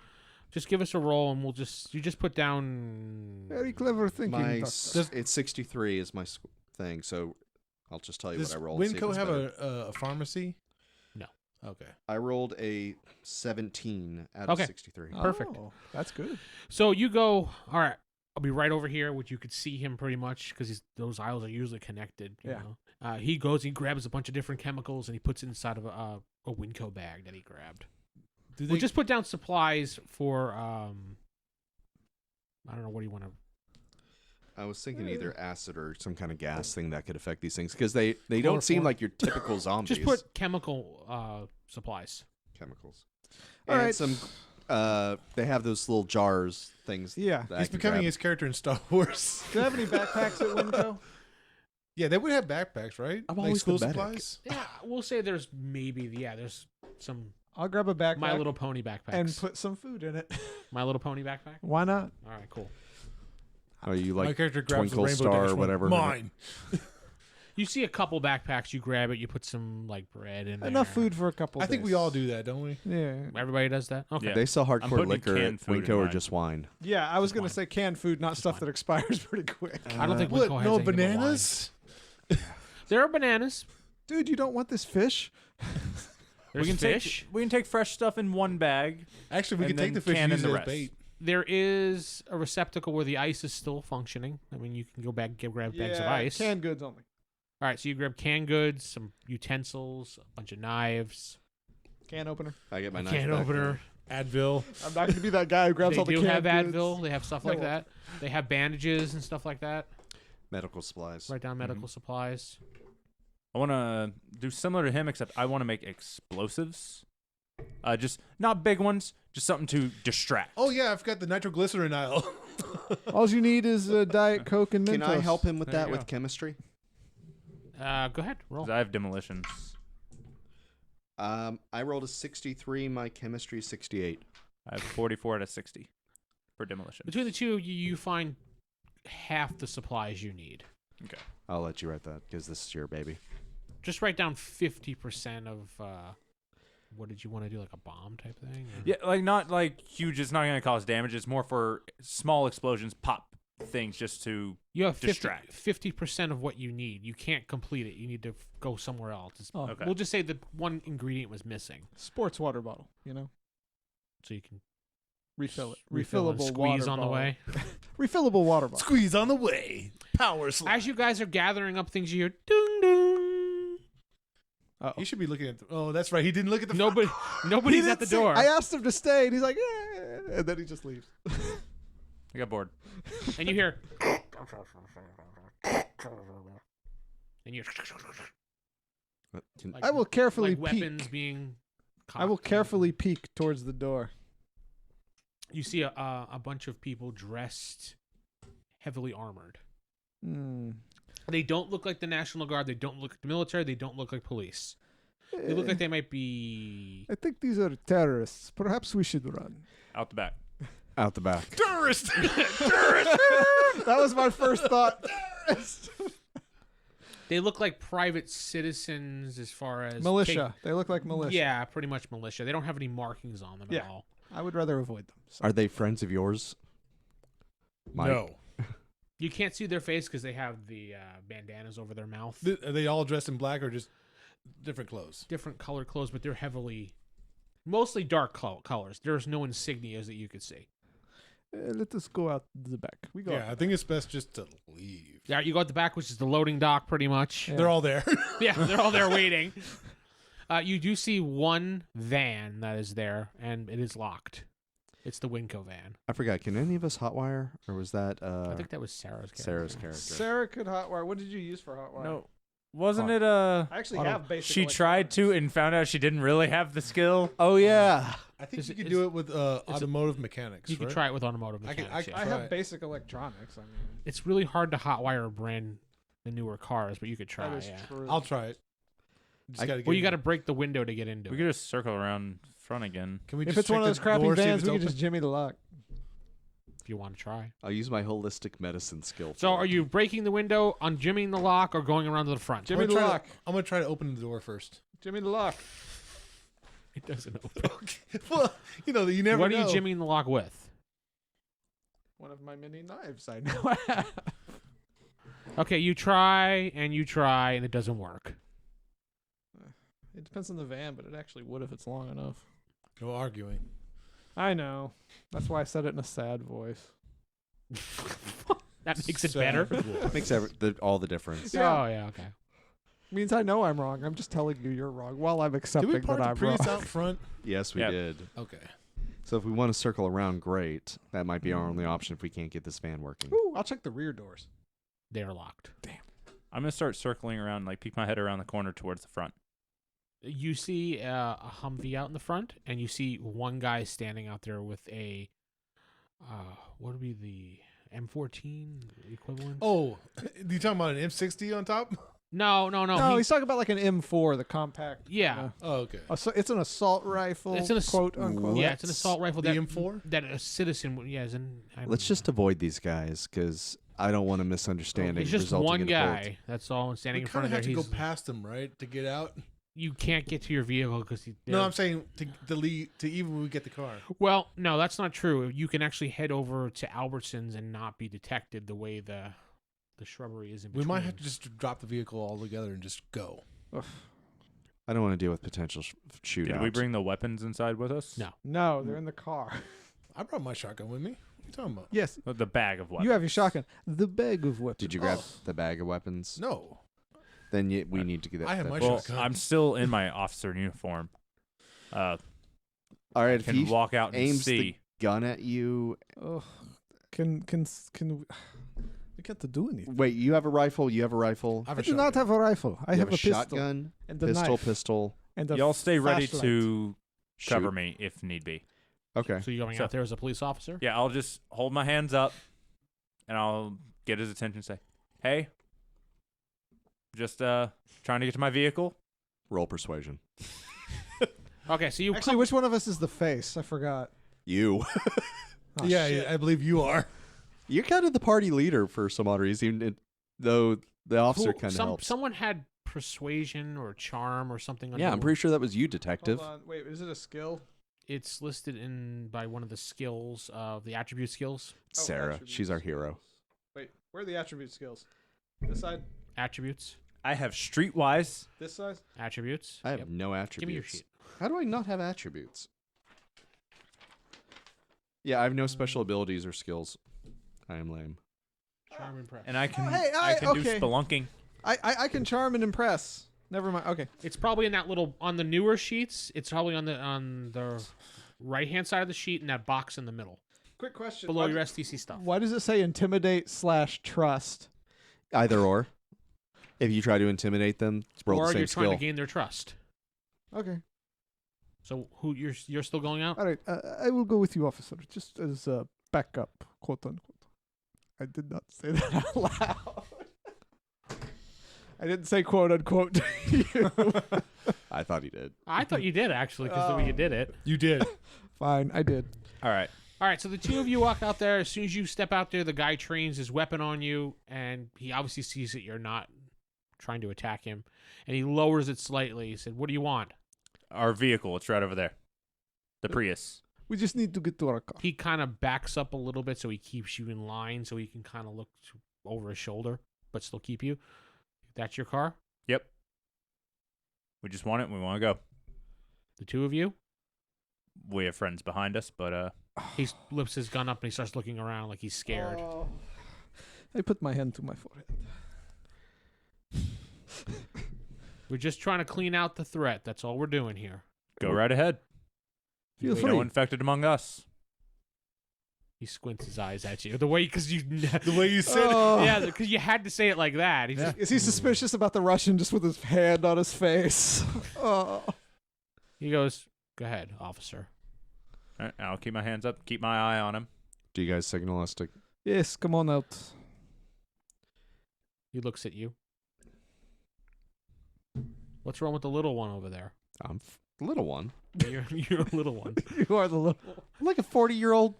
Just give us a roll and you just put down... Very clever thinking. My Doctor. it's 63 is my thing, so I'll just tell you Does what I rolled. see if WinCo it's have better. a pharmacy? No. Okay. I rolled a 17 out Okay. of 63. Perfect. Oh, that's good. So you go, all right, I'll be right over here, which you could see him pretty much because those aisles are usually connected. You Yeah. know? He goes, he grabs a bunch of different chemicals, and he puts it inside of a WinCo bag that he grabbed. Do We'll just put down supplies for, I don't know, what do you want to... I was thinking either acid or some kind of gas thing that could affect these things because they don't seem Chloroform. like your typical zombies. Just put chemical supplies. chemicals. All And right. some they have those little jars things. Yeah. that I He's can becoming grab. his character in Star Wars. Do you have any backpacks at WinCo? Yeah, they would have backpacks, right? I'm like always school the medic. supplies. Yeah, we'll say there's there's some I'll grab a backpack My Little Pony backpacks. and put some food in it. My Little Pony backpack? Why not? All right, cool. Are you My like character grabs the Twinkle Rainbow Star Dash or one. whatever? Mine. You see a couple backpacks, you grab it, you put some like bread in there. Enough food for a couple I think we days. all do that, don't we? Yeah. Everybody does that? Okay. Yeah. They sell hardcore putting liquor at canned food in WinCo or mine. just wine. Yeah, I was Just going wine. to say canned food, not stuff that expires pretty quick. I don't think What? WinCo has No anything but wine. bananas? There are bananas. Dude, you don't want this fish? There's we can fish. we can take fresh stuff in one bag. Actually, we And could take then the fish can and use in it the as rest. bait. There is a receptacle where the ice is still functioning. I mean, you can go back and grab bags of ice. Canned goods only. All right, so you grab canned goods, some utensils, a bunch of knives, Can opener. I get my a knife can back opener. Advil. I'm not going to be that guy who grabs They all the do canned have goods. Advil. They have stuff like No. that. They have bandages and stuff like that. there. Medical supplies. Write down medical supplies. I want to do similar to him, except I want to make explosives. Just not big ones, just something to distract. Oh yeah, I forgot the nitroglycerin aisle. All you need is Diet Coke and Mentos. Can I help him with There that you with go. chemistry? Go ahead, roll. 'Cause I have demolitions. I rolled a 63. My chemistry 68. I have 44 out of 60 for demolition. Between the two of you, you find half the supplies you need. Okay. I'll let you write that because this is your baby. Just write down 50% of what did you want to do, like a bomb type thing? Or? Yeah, like not like huge. It's not going to cause damage. It's more for small explosions, pop things, just to. You have Distract. 50% of what you need. You can't complete it. You need to go somewhere else. Oh, Okay. We'll just say that one ingredient was missing, sports water bottle, you know? so you can Refill it. refill and Refillable squeeze water on the bottle. way. Refillable water bottle. Squeeze on the way. Power slide. As you guys are gathering up things, you hear ding ding. He should be looking at. Oh, that's right. He didn't look at the. Nobody's He at the didn't say- door, I asked him to stay, and he's like, eh, and then he just leaves. I got bored. and you hear, and you Can- like, I will carefully like peek. weapons being. I will cocked. carefully peek towards the door. You see a bunch of people dressed heavily armored. Hmm. They don't look like the National Guard. They don't look like the military. They don't look like police. They look like they might be. I think these are terrorists. Perhaps we should run. Out the back. Out the back. Tourist. That was my first thought. They look like private citizens as far as Militia. They look like militia. Yeah, pretty much militia. They don't have any markings on them Yeah. at all. I would rather avoid them. So. Are they friends of yours? Mike? No. You can't see their face because they have the bandanas over their mouth. Are they all dressed in black or just different clothes? Different colored clothes, but they're mostly dark colors. There's no insignias that you could see. Let us go out the back. We go. Yeah, I think it's best just to leave. Yeah, you go at the back, which is the loading dock, pretty much. Yeah. They're all there. Yeah, they're all there waiting. You do see one van that is there, and it is locked. It's the WinCo van. I forgot. Can any of us hotwire, or was that I think that was Sarah's character. Sarah's character? Sarah could hotwire. What did you use for hotwire? No. Wasn't Oh. it I actually have basic. she tried to electronics. and found out she didn't really have the skill? Oh yeah. I think Is you it- could is- do it with automotive mechanics. You can right? try it with automotive I can- mechanics. I yeah. I Try have it. basic electronics. I mean, It's really hard to hotwire the newer cars, but you could try. that is Yeah. true. I'll try it. Just I- gotta get Well, you in. got to break the window to get into We it. could just circle around front again. Can we If just it's one of check those the crappy door, see if vans, it's we can open? just jimmy the lock. If you want to try. I'll use my holistic medicine skill. So, for are it. you breaking the window, unjimmying the lock, or going around to the front? Jimmy I'm the gonna try lock. I'm gonna try to open the door first. Jimmy the lock. It doesn't open. Well, you never What know. are you jimmying the lock with? One of my many knives I now have. Okay, you try, and it doesn't work. It depends on the van, but it actually would if it's long enough. No arguing. I know. That's why I said it in a sad voice. That makes it better. Makes all the difference. Yeah. Oh, yeah, okay. Means I know I'm wrong. I'm just telling you you're wrong while I'm Did accepting we park that the I'm Prius wrong. out front? Yes, we Yep. did. Okay. So if we want to circle around, great. That might be our only option if we can't get this van working. Ooh, I'll check the rear doors. They're locked. I'm going to start circling around, like peek my head around the corner towards the front. You see a Humvee out in the front, and you see one guy standing out there with a, what would be the M14 equivalent? Oh, you talking about an M60 on top? No. No, he's talking about like an M4, the compact. Yeah. Oh, okay. It's an assault rifle. It's an quote unquote. Yeah, it's an assault rifle. The that, M4? That a citizen, Let's just avoid these guys because I don't want a misunderstanding. It's just resulting one in a bolt. guy. That's all standing We in front kind of of there. have to go past them, right, to get out? You can't get to your vehicle because No, I'm saying to leave to even when we get the car. Well, no, that's not true. You can actually head over to Albertsons and not be detected the way the shrubbery is in We between. might have to just drop the vehicle altogether and just go. I don't want to deal with potential shootout. Did we bring the weapons inside with us? No. No, they're in the car. I brought my shotgun with me. What are you talking about? Yes, The bag of weapons. you have your shotgun. The bag of weapons. Did you grab the bag of weapons? No. Then we need to get that. I have that- my Well, shotgun. I'm still in my officer uniform. All right, if Can he walk out and aims the see. gun at you. Oh, can we? We can't do anything. Wait, you have a rifle. You have a rifle. I have I a do not shotgun. have a rifle. I you have a pistol shotgun, and a pistol, knife pistol. and a Y'all stay ready flashlight. to cover Shoot. me if need be. Okay. So you're going So- out there as a police officer? Yeah, I'll just hold my hands up, and I'll get his attention and say, hey, just trying to get to my vehicle. Roll persuasion. Okay, so you Actually, which one of us is the face? I forgot. You. Oh, yeah, shit. I believe you are. You're kind of the party leader for some odd reason, though the officer kind of helps. Someone had persuasion or charm or something. Yeah, I'm pretty sure that was you, detective. Hold on. Wait, is it a skill? It's listed by one of the skills of the attribute skills. Sarah, attributes. she's our hero. Wait, where are the attribute skills? This side? Attributes. I have streetwise. This side? Attributes. I have Yep. no attributes. Give me your sheet. How do I not have attributes? Yeah, I have no special abilities or skills. I am lame. Charm impress. And I can, hey, I can okay. do spelunking. I can charm and impress. Never mind. Okay. It's probably in that little on the newer sheets. It's probably on the right hand side of the sheet in that box in the middle Quick question. below your STC stuff. Why does it say intimidate/trust? Either or. If you try to intimidate them, roll Or the same you're trying skill. to gain their trust. Okay. So you're still going out? All right. I will go with you, officer, just as a backup, quote unquote. I did not say that out loud. I didn't say quote unquote to you. I thought he did. I thought you did actually, because the way you did it. You did. Fine, I did. All right. All right, so the two of you walk out there. As soon as you step out there, the guy trains his weapon on you, and he obviously sees that you're not trying to attack him, and he lowers it slightly. He said, "What do you want?" Our vehicle, it's right over there. The Prius. We just need to get to our car. He kind of backs up a little bit so he keeps you in line, so he can kind of look over his shoulder, but still keep you. That's your car? Yep. We just want it and we want to go. The two of you? We have friends behind us, but He lifts his gun up and he starts looking around like he's scared. Oh. I put my hand to my forehead. We're just trying to clean out the threat. That's all we're doing here. go right ahead. Feel Wait, free. No infected among us. He squints his eyes at you. The way, because you, The way you said Oh. yeah, because you had to say it like that. He just, Is he suspicious about the Russian just with his hand on his face? Oh. he goes, "Go ahead, officer." All right, I'll keep my hands up, keep my eye on him. Do you guys signal us to? Yes, come on out. He looks at you. What's wrong with the little one over there? I'm little one. You're a little one. You are the little. I'm like a 40-year-old.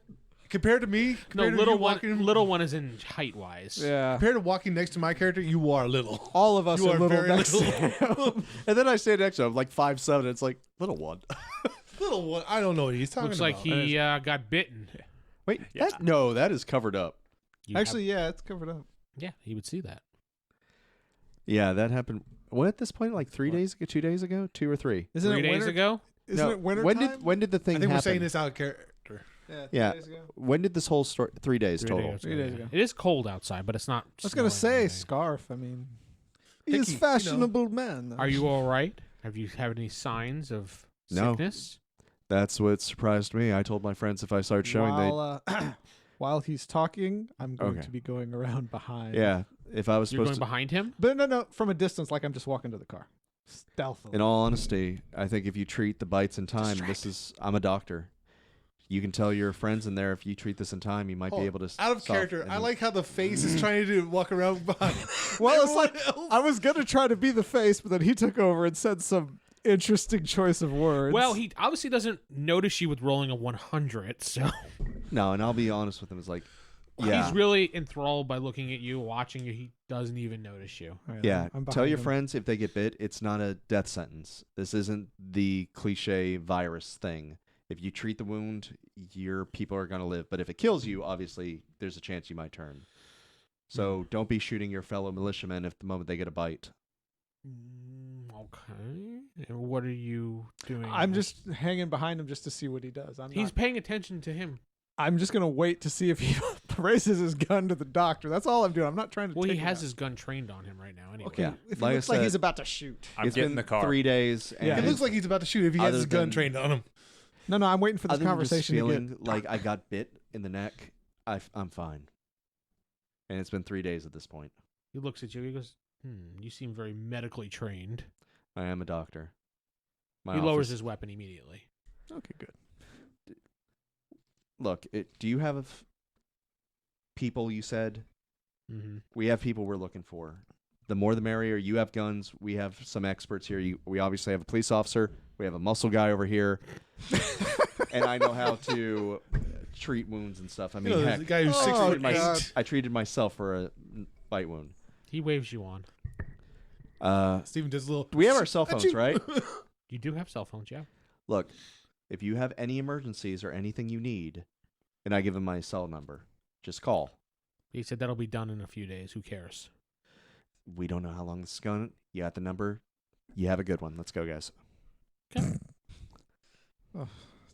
compared to me, No, compared to little you one. walking, Little one is in height wise. Yeah. compared to walking next to my character, you are little. All of us You are are little very next to little. him. And then I stand next to him, like 5'7". It's like little one. Little one. I don't know what he's talking Looks about. like he got bitten. Wait, Yeah. that is covered up. You Actually, yeah, it's covered up. yeah, he would see that. Yeah, that happened. What at this point? Like 3 days ago, 2 days ago, 2 or 3. Isn't 3 it days winter? ago. Isn't No, it winter when time? did the thing I think happen? we're saying this out of character. Yeah. Yeah. 3 days ago. When did this whole story? 3 days 3 total. days 3 days yeah. ago. It is cold outside, but it's not. I was gonna snowing or say anything. scarf. I mean, Picky, he's you know. fashionable man. Are you all right? Have you had any signs of No. sickness? That's what surprised me. I told my friends if I started showing, While he's talking, I'm going Okay. to be going around behind. yeah. If I was You're supposed going to, behind him. But no, from a distance, like I'm just walking to the car, stealthily. in all honesty, I think if you treat the bites in time, I'm a doctor. You can tell your friends in there if you treat this in time, you might be able to. Out of stop character, and- I like how the face is trying to walk around behind. Well, it's everyone like else. I was gonna try to be the face, but then he took over and said some interesting choice of words. Well, he obviously doesn't notice you with rolling a 100, so No, and I'll be honest with him. It's like, yeah, he's really enthralled by looking at you, watching you. He doesn't even notice you. All right, yeah. I'm Tell behind your him. friends if they get bit, it's not a death sentence. This isn't the cliche virus thing. If you treat the wound, your people are going to live. But if it kills you, obviously, there's a chance you might turn. So don't be shooting your fellow militiamen if the moment they get a bite. Okay. And what are you doing? I'm just hanging behind him just to see what he does. He's paying attention to him. I'm just gonna wait to see if he raises his gun to the doctor. That's all I'm doing. I'm not trying to. Well, he take him has out. his gun trained on him right now. Anyway. Okay, Yeah. if Like I it looks like said- he's about to shoot. I'm It's getting been the car. 3 days. Yeah. And It looks like he's about to shoot if he has Other his gun than- trained on him. No, I'm waiting for this other than just conversation to feeling get. like I got bit in the neck, I'm fine. And it's been 3 days at this point. He looks at you. He goes, you seem very medically trained. I am a doctor. My He lowers office- his weapon immediately. Okay, good. Look, do you have people you said? Mm-hmm. We have people we're looking for. The more the merrier. You have guns. We have some experts here. We obviously have a police officer. We have a muscle guy over here. And I know how to treat wounds and stuff. I mean, You know, heck, the guy who's Oh, 6'8". I treated myself for a bite wound. He waves you on. Steven does a little. We have our cell phones, right? You do have cell phones, yeah. Look, if you have any emergencies or anything you need, and I give him my cell number, just call. He said that'll be done in a few days. Who cares? We don't know how long this is going. You got the number. You have a good one. Let's go, guys.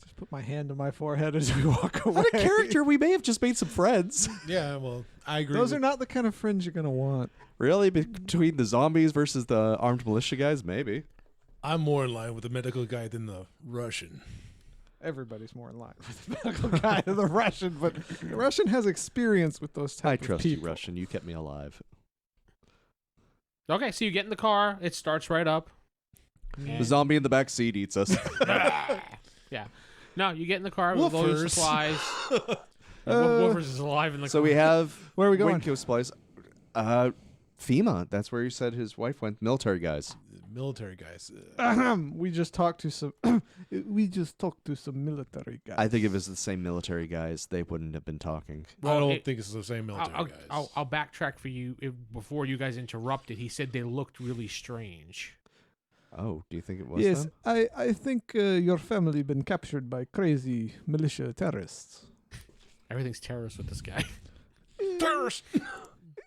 Just put my hand to my forehead as we walk away. What a character. We may have just made some friends. Yeah, well, I agree. Those with- are not the kind of friends you're gonna want. Really? Between the zombies versus the armed militia guys? Maybe. I'm more in line with the medical guy than the Russian. Everybody's more in line with the medical guy than the Russian, but the Russian has experience with those I type of trust you, people. Russian. You kept me alive. Okay, so you get in the car. It starts right up. The zombie in the back seat eats us. Yeah. No, you get in the car with all your Woofers. supplies. Woofers is alive in the car. So we have Where are we going? WinCo supplies. FEMA. That's where he said his wife went. Military guys. Military guys. We just talked to some. We just talked to some military guys. I think if it was the same military guys, they wouldn't have been talking. I don't think it's the same military I'll, guys. I'll backtrack for you before you guys interrupted. He said they looked really strange. Oh, do you think it was Yes, them? I think your family been captured by crazy militia terrorists. Everything's terrorist with this guy. Terrorist!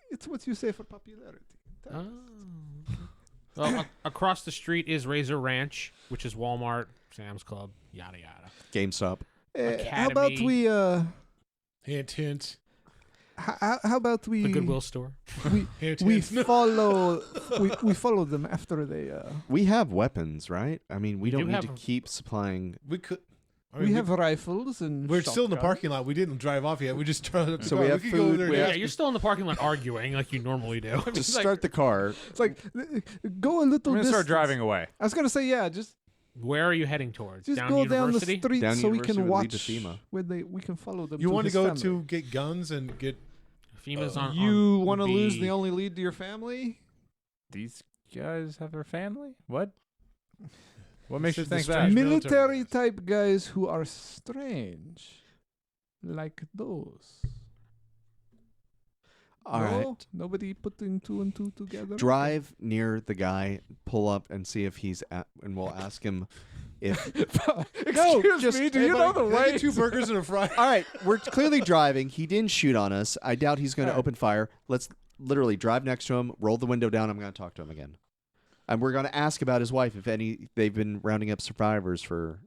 It's what you say for popularity. Oh. Well, across the street is Razor Ranch, which is Walmart, Sam's Club, yada yada. GameStop. How about Academy. we? Hint, hint. How about we? The Goodwill store. Hint, We hint. follow. we follow them after they. We have weapons, right? I mean, we don't do need to have- keep supplying. We could. I We mean, have rifles and. We're still in the shotguns. parking lot. We didn't drive off yet. We just turned up the So car. we have could go over food, there we and have- Yeah, ask you're still in the parking lot arguing like you normally do. To start the car, It's like go a little. I'm gonna distance. start driving away. I was gonna say yeah, just Where are you heading towards? just Down go University? down the street Down so we University can would lead to watch. FEMA. Where we can follow them. You want to his go family. to get guns and get. FEMA's on. You want to lose the only lead to your family? These guys have their family? What? What makes you Said the think that? strange Military guys. type guys who are strange, like those. all right. No? Nobody putting two and two together. Drive near the guy, pull up, and see if he's at, and we'll ask him if. Excuse just- me. Do Hey, you know buddy, the can I get way? 2 burgers and a fry. All right, we're clearly driving. He didn't shoot on us. I doubt he's going to All right. open fire. Let's literally drive next to him, roll the window down. I'm going to talk to him again, and we're going to ask about his wife. If any, they've been rounding up survivors for.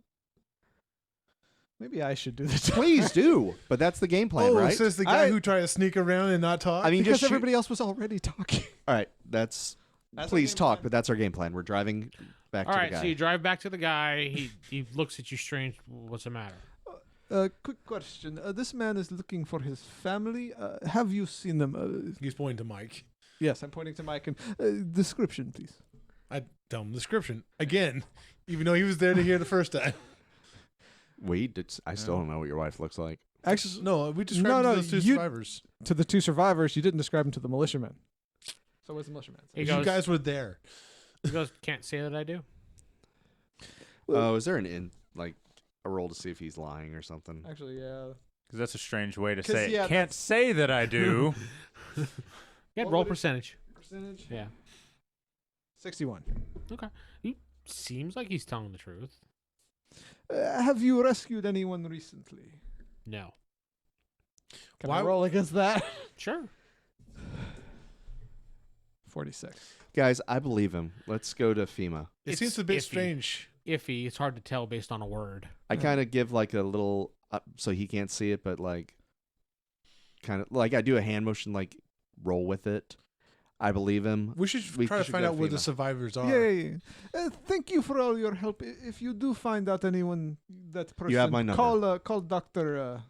Maybe I should do this. Please do, but that's the game plan, Oh, right? it says the guy I- who tried to sneak around and not talk. I mean, Because just shoot- everybody else was already talking. All right, that's That's our please game talk, plan. but that's our game plan. We're driving back All to right, the guy. so you drive back to the guy. He looks at you strange. What's the matter? Quick question. This man is looking for his family. Have you seen them? He's pointing to Mike. Yes, I'm pointing to Mike. And description, please. I tell him the description again, even though he was there to hear the first time. I still don't know what your wife looks like. Actually, No, we described No, those 2 you- survivors. to the 2 survivors, you didn't describe him to the militiamen. So what's the militiaman? He You goes, guys were there. he goes, can't say that I do. Oh, is there a roll to see if he's lying or something? Actually, yeah. Because that's a strange way to 'Cause, say it. yeah, Can't say that I do. Yeah, What roll would it- percentage. Percentage? Yeah. 61. Seems like he's telling the truth. Have you rescued anyone recently? No. Can Why- I roll against that? Sure. 46. Guys, I believe him. Let's go to FEMA. It It's seems a bit iffy. strange. Iffy. It's hard to tell based on a word. I Yeah. kind of give like a little so he can't see it, but like kind of like I do a hand motion, like roll with it. I believe him. We should We try to should find go out where the FEMA. survivors are. Yeah. Thank you for all your help. If you do find out anyone, that person, have my number. call Dr.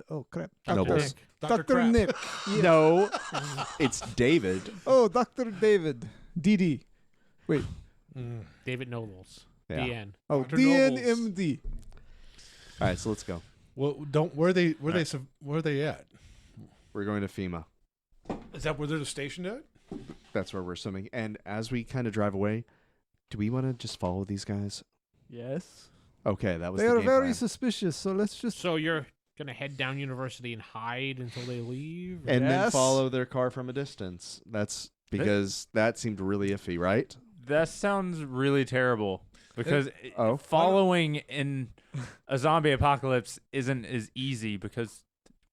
Oh, crap. Dr. Nobles. Nick. Dr. Dr. Crap. Nick. Yeah. No, it's David. Oh, Dr. David. DD. Mm. David Nobles. Yeah. DN. Oh, Dr. DNMD. All right, so let's go. Well, where are they at? We're going to FEMA. Is that where they're stationed at? That's where we're swimming. And as we kind of drive away, do we want to just follow these guys? Yes. Okay, that was They the are game very plan. suspicious, so let's just. So you're going to head down University and hide until they leave? And then Yes. follow their car from a distance. That's because that seemed really iffy, right? That sounds really terrible. Because Oh. following in a zombie apocalypse isn't as easy because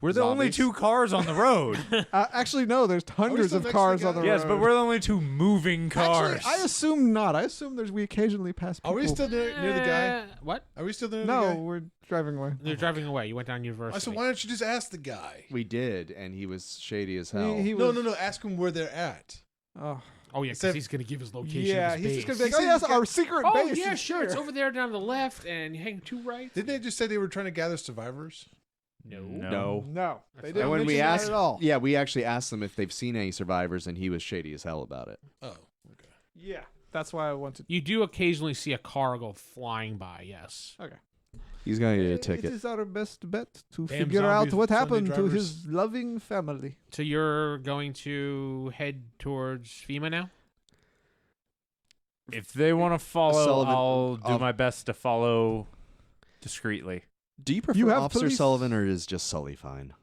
we're the only Zombies. 2 cars on the road. Actually, no, there's hundreds still of next to cars the on the guy? road. Yes, but we're the only 2 moving cars. Actually, I assume not. I assume we occasionally pass people. Are we still near the guy? What? Are we still near the No, guy? we're driving away. They're driving away. You went down University. I said, why don't you just ask the guy? We did, and he was shady as hell. He No, was, no. Ask him where they're at. Oh. Oh, yeah, Except- because he's going to give his location. Yeah, of his he's just base. gonna be like, He oh said yes, he's our got- secret Oh, base. yeah, is sure. here." It's over there down the left, and you hang 2 rights. Didn't they just say they were trying to gather survivors? No. No. No, they That's didn't And when we mention that asked, at all. yeah, we actually asked them if they've seen any survivors, and he was shady as hell about it. Oh, okay. Yeah, that's why I wanted. You do occasionally see a car go flying by, yes. Okay. He's gonna get a It ticket. is our best bet to Damn figure out zombies, what Sunday happened to drivers. his loving family. So you're going to head towards FEMA now? If they want to follow, Sullivan, I'll do I'll- my best to follow discreetly. Do you prefer You have Officer police? Sullivan or is just Sully fine?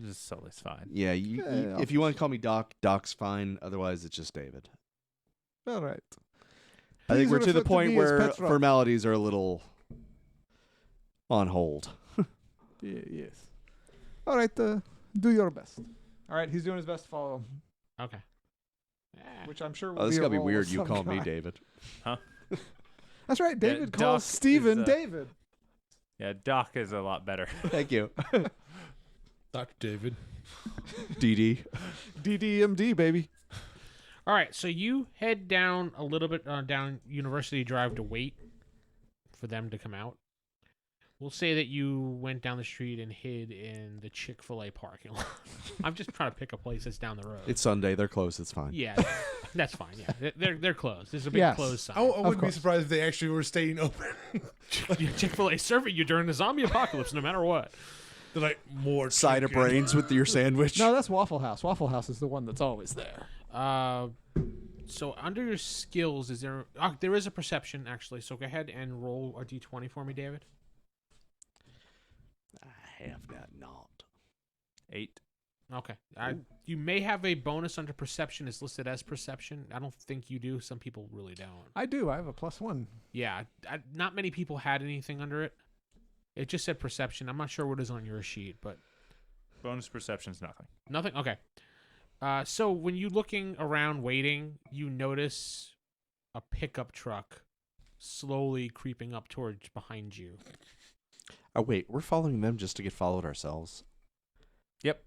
Just so it's fine. Yeah, if you want to call me Doc, Doc's fine. Otherwise, it's just David. All right. I think Please we're to the refer to point me as where Petrov. formalities are a little on hold. Yes. All right. Do your best. All right. He's doing his best to follow him, Okay. which I'm sure will Oh, this is be a gonna be roll weird. of You some call me kind. David. That's right. David Doc calls Steven is, David. Yeah, Doc is a lot better. Thank you, Dr. David. DD. DDMD, baby. All right, so you head down a little bit down University Drive to wait for them to come out. We'll say that you went down the street and hid in the Chick-fil-A parking lot. I'm just trying to pick a place that's down the road. It's Sunday. They're closed. It's fine. Yeah, that's fine. Yeah, they're closed. There's a big Yes. closed sign. I wouldn't be course. surprised if they actually were staying open. Chick-fil-A serving you during the zombie apocalypse, no matter what. They're like, more Side of chicken. brains with your sandwich. No, that's Waffle House. Waffle House is the one that's always there. So under your skills, is there? There is a perception actually. So go ahead and roll a d20 for me, David. I have that not. 8. Okay. You may have a bonus under perception. It's listed as perception. I don't think you do. Some people really don't. I do. I have a +1. Yeah. Not many people had anything under it. It just said perception. I'm not sure what is on your sheet, but Bonus perception's nothing. nothing. Okay. So when you're looking around waiting, you notice a pickup truck slowly creeping up towards behind you. Oh wait, we're following them just to get followed ourselves. Yep.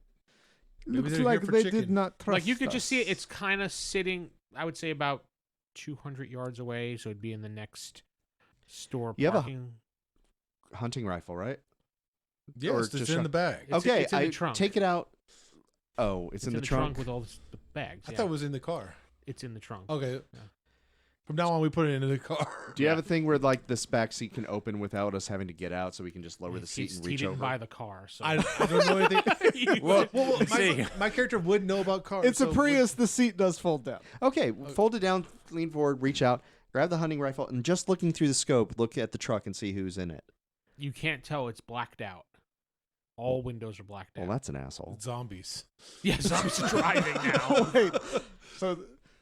Maybe Looks they're here like for they chicken. did not trust Like you could just see it. us. It's kind of sitting, I would say, about 200 yards away. So it'd be in the next store You have a- parking. Hunting rifle, right? Yes, Or it's just in shot- the bag. It's- okay, it's in the I trunk. take it out. Oh, it's in the trunk. with all the bags. I Yeah. thought it was in the car. It's in the trunk. Okay. Yeah. From now on, we put it into the car. Do you have a thing where like this back seat can open without us having to get out, so we can just lower the He- seat and he reach didn't over? buy the car, so I don't know anything. Well, my character wouldn't know about cars. It's a so Prius. The seat does fold down. Okay, fold it down, lean forward, reach out, grab the hunting rifle, and just looking through the scope, look at the truck and see who's in it. you can't tell it's blacked out. All windows are blacked Well, out. that's an asshole. Zombies. Yeah, zombies are driving now. Wait.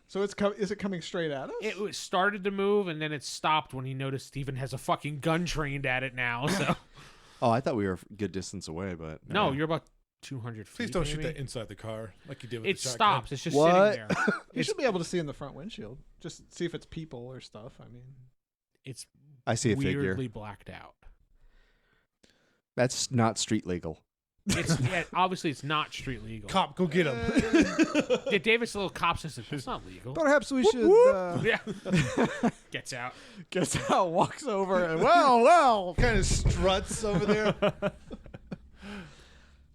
So it's is it coming straight at us? It started to move and then it stopped when he noticed Steven has a fucking gun trained at it now. So Oh, I thought we were a good distance away, but no, you're about 200 feet. Please don't shoot maybe. that inside the car like you did with It the shotgun. stops. It's just What? sitting there. You should be able to see in the front windshield. Just see if it's people or stuff. I mean, It's I see a weirdly figure. blacked out. That's not street legal. It's obviously it's not street legal. Cop, go get him. Yeah, David's little cop says it's not legal. perhaps we should Yeah, gets out. gets out, walks over, and well. kind of struts over there.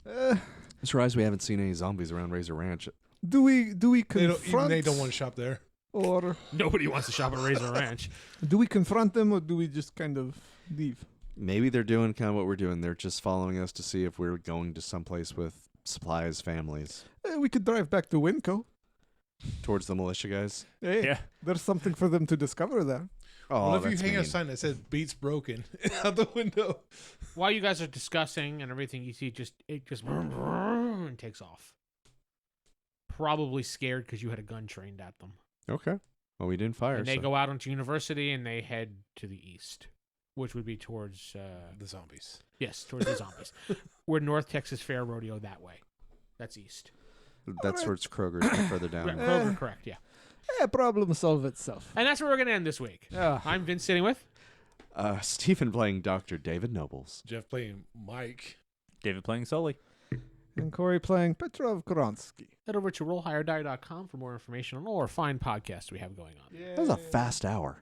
I'm surprised we haven't seen any zombies around Razor Ranch. Do we They confront don't want to shop there. or Nobody wants to shop at Razor Ranch. do we confront them or do we just kind of leave? Maybe they're doing kind of what we're doing. They're just following us to see if we're going to someplace with supplies, families, We could drive back to WinCo. towards the militia guys. Hey, Yeah. there's something for them to discover there. Oh, What if you that's hang a mean. sign that says "Beats broken" out the window? While you guys are discussing and everything, you see it just and takes off. Probably scared because you had a gun trained at them. Okay. Well, we didn't fire. And they so- go out onto University and they head to the east, which would be towards The zombies. yes, towards the zombies. We're North Texas Fair Rodeo that way. That's east. That's towards Kroger's further down. Kroger, correct? Yeah. Problem solve itself. And that's where we're gonna end this week. Yeah. I'm Vince sitting with. Stephen playing Dr. David Nobles. Jeff playing Mike. David playing Sully. And Corey playing Petrov Kransky. Head over to rollhigherdie.com for more information on all our fine podcasts we have going on. That was a fast hour.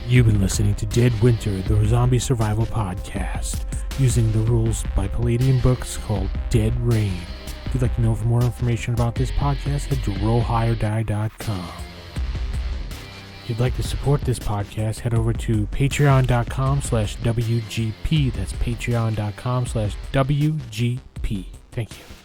You've been listening to DeadWinter, the zombie survival podcast, using the rules by Palladium books called Dead Rain. If you'd like to know for more information about this podcast, head to rollhigherdie.com. If you'd like to support this podcast, head over to patreon.com/WGP. That's patreon.com/WGP. Thank you.